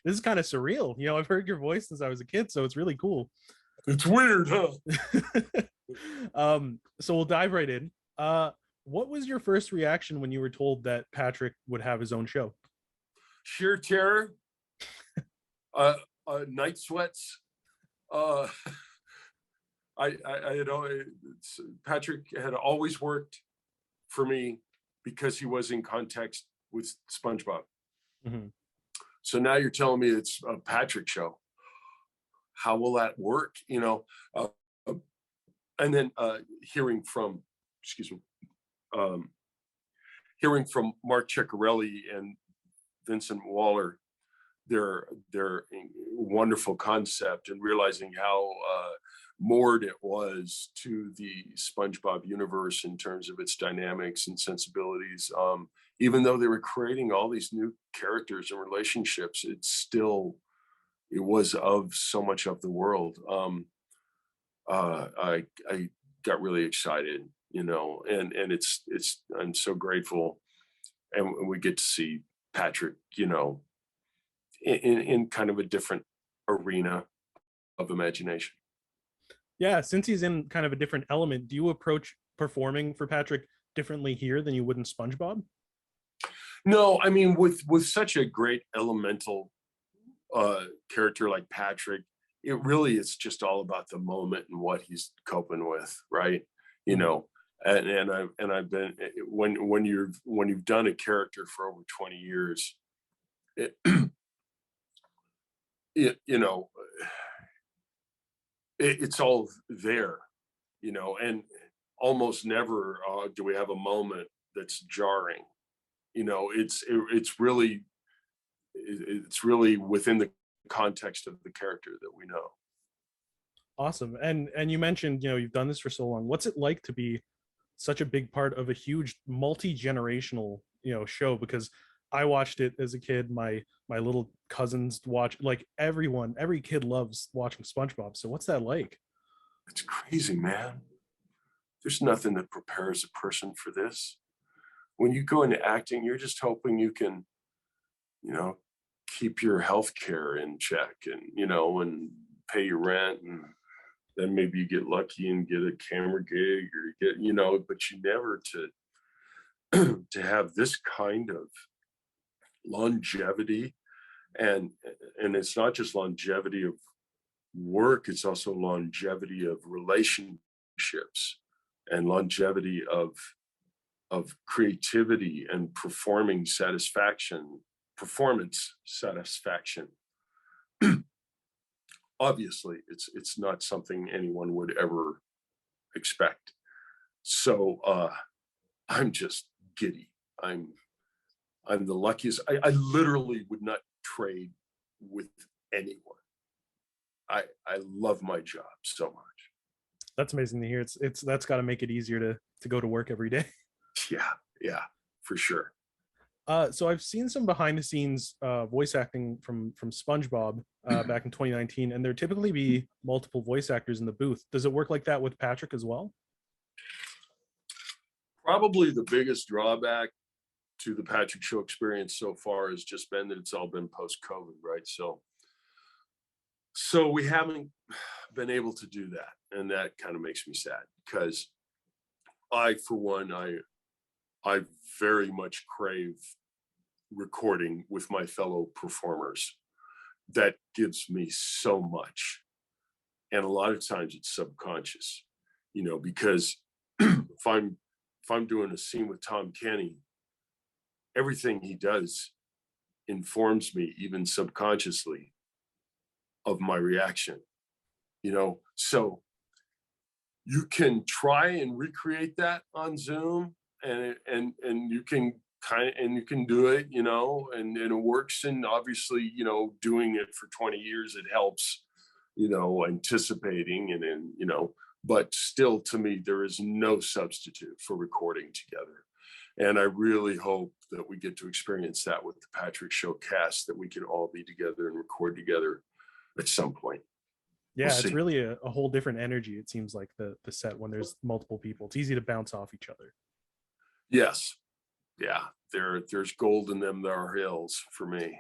this is kind of surreal. You know, I've heard your voice since I was a kid, so it's really cool. It's weird, huh? So we'll dive right in. What was your first reaction when you were told that Patrick would have his own show? Sheer terror, night sweats. Uh, you know, Patrick had always worked for me because he was in context with SpongeBob. Mm-hmm. So now you're telling me it's a Patrick show. How will that work? You know, and then hearing from, excuse me, hearing from Mark Ciccarelli and Vincent Waller, their wonderful concept, and realizing how moored it was to the SpongeBob universe in terms of its dynamics and sensibilities. Even though they were creating all these new characters and relationships, it was of so much of the world. I got really excited, you know, and it's I'm so grateful, and we get to see Patrick, you know, in kind of a different arena of imagination. Yeah, since he's in kind of a different element, do you approach performing for Patrick differently here than you would in SpongeBob? No, I mean, with such a great elemental character like Patrick, it really is just all about the moment and what he's coping with, right? You know, and I've been, when you've done a character for over 20 years, you know, it's all there, you know, and almost never do we have a moment that's jarring. You know, it's really within the context of the character that we know. Awesome. And you mentioned, you know, you've done this for so long. What's it like to be such a big part of a huge multi-generational, you know, show? Because I watched it as a kid. My little cousins watch, like every kid loves watching SpongeBob. So what's that like? It's crazy, man. There's nothing that prepares a person for this. When you go into acting, you're just hoping you can, you know, keep your health care in check, and, you know, and pay your rent, and then maybe you get lucky and get a camera gig, or get, you know, but you never to have this kind of longevity. And it's not just longevity of work, it's also longevity of relationships, and longevity of creativity and performance satisfaction. Obviously it's not something anyone would ever expect. So I'm just giddy. I'm the luckiest. I literally would not trade with anyone. I love my job so much. That's amazing to hear. It's that's got to make it easier to go to work every day. Yeah, for sure. So I've seen some behind the scenes voice acting from SpongeBob back in 2019, and there typically be multiple voice actors in the booth. Does it work like that with Patrick as well? Probably the biggest drawback to the Patrick Show experience so far has just been that it's all been post-COVID, right? So we haven't been able to do that, and that kind of makes me sad, because for one, I very much crave recording with my fellow performers. That gives me so much, and a lot of times it's subconscious, you know, because if I'm doing a scene with Tom Kenny, everything he does informs me, even subconsciously, of my reaction, you know. So you can try and recreate that on Zoom, and you can you can do it, you know, and it works. And obviously, you know, doing it for 20 years, it helps, you know, anticipating, and then, you know, but still, to me, there is no substitute for recording together. And I really hope that we get to experience that with the Patrick Show cast, that we can all be together and record together at some point. Yeah, it's really a whole different energy. It seems like the set when there's multiple people. It's easy to bounce off each other. Yes. Yeah. There's gold in them. There are hills for me.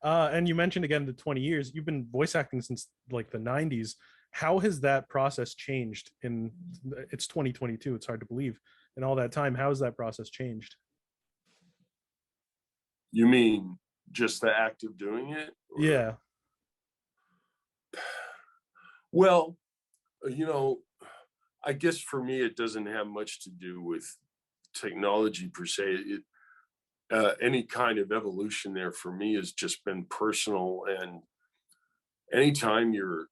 And you mentioned again the 20 years. You've been voice acting since like the 90s. How has that process changed in it's 2022, it's hard to believe. In all that time, how has that process changed? You mean just the act of doing it? Or, Yeah. well, you know, I guess for me, it doesn't have much to do with technology per se. Any kind of evolution there for me has just been personal. And anytime you're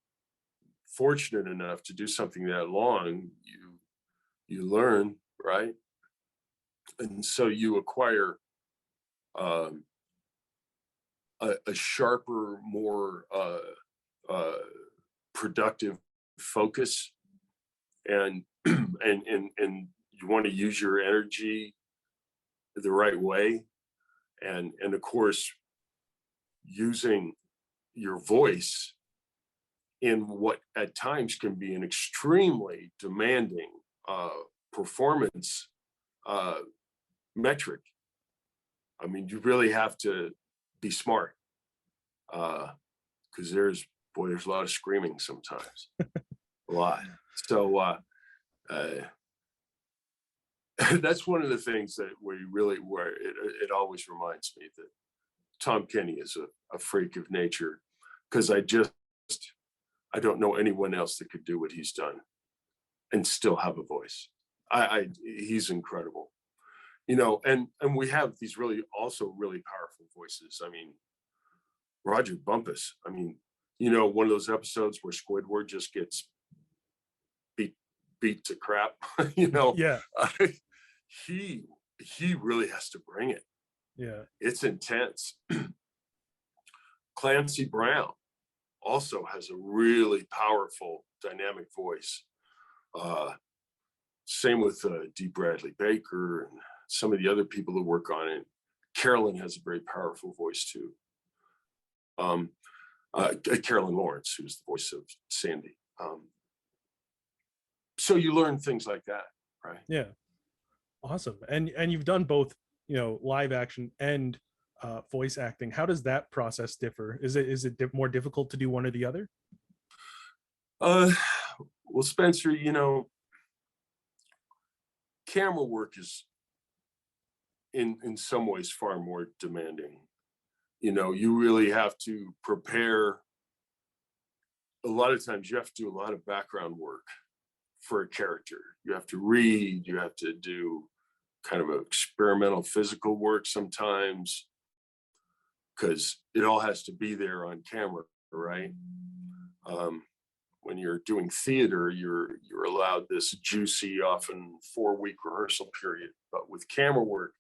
fortunate enough to do something that long, you learn, right? And so you acquire um, a sharper, more uh, productive focus, and and you want to use your energy the right way, and of course using your voice in what at times can be an extremely demanding uh, performance uh, metric. I mean, you really have to be smart, because there's a lot of screaming sometimes, a lot. So uh, that's one of the things that where it always reminds me that Tom Kenny is a freak of nature, because I don't know anyone else that could do what he's done and still have a voice. I he's incredible, and we have these really powerful voices. I mean, Roger Bumpus. I mean, one of those episodes where Squidward just gets beat beat to crap. you know, Yeah. I, he he really has to bring it. Yeah. It's intense. Clancy Brown also has a really powerful, dynamic voice. Uh, Same with D. Bradley Baker and some of the other people that work on it. Carolyn has a very powerful voice too. Um, Carolyn Lawrence, who's the voice of Sandy. So you learn things like that, right? Yeah. Awesome. And you've done both, live action and voice acting. How does that process differ? Is it more difficult to do one or the other? Uh, well, Spencer, camera work is in some ways far more demanding. You really have to prepare. A lot of times you have to do a lot of background work for a character. You have to read, you have to do kind of experimental physical work sometimes, because it all has to be there on camera, right? Um, when you're doing theater, you're allowed this juicy, often 4-week rehearsal period. But with camera work,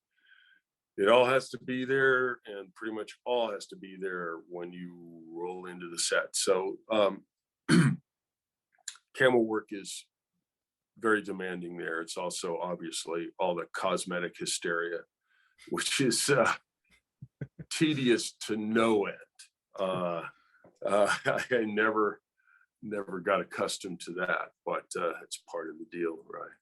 it all has to be there, and pretty much all has to be there when you roll into the set. So camera work is very demanding there. It's also obviously all the cosmetic hysteria, which is tedious to no end. I never got accustomed to that, but it's part of the deal, right?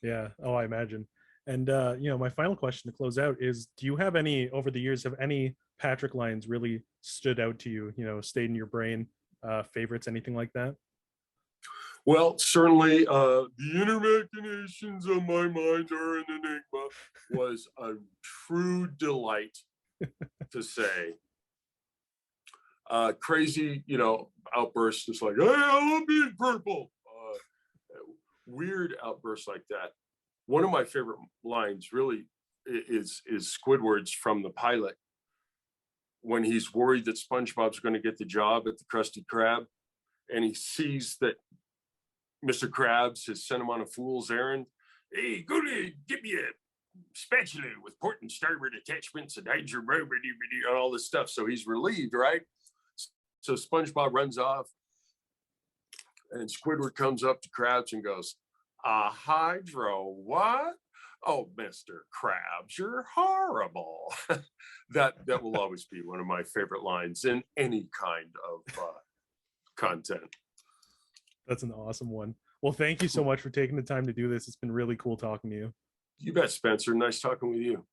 Yeah. Oh, I imagine. And my final question to close out is, do you have any over the years, have any Patrick lines really stood out to you, stayed in your brain, favorites, anything like that? Well, certainly, the inner machinations of my mind are an enigma was a true delight to say. Crazy, outbursts just like, "Hey, I love being purple." Weird outbursts like that. One of my favorite lines really is Squidward's from the pilot, when he's worried that SpongeBob's going to get the job at the Krusty Krab, and he sees that Mr. Krabs has sent him on a fool's errand. Hey, go to get me a spatula with port and starboard attachments and hydro and all this stuff. So he's relieved, right? So SpongeBob runs off, and Squidward comes up to Krabs and goes, "A hydro what? Oh, Mr. Krabs, you're horrible." That will always be one of my favorite lines in any kind of content. That's an awesome one. Well, thank you so much for taking the time to do this. It's been really cool talking to you. You bet, Spencer. Nice talking with you.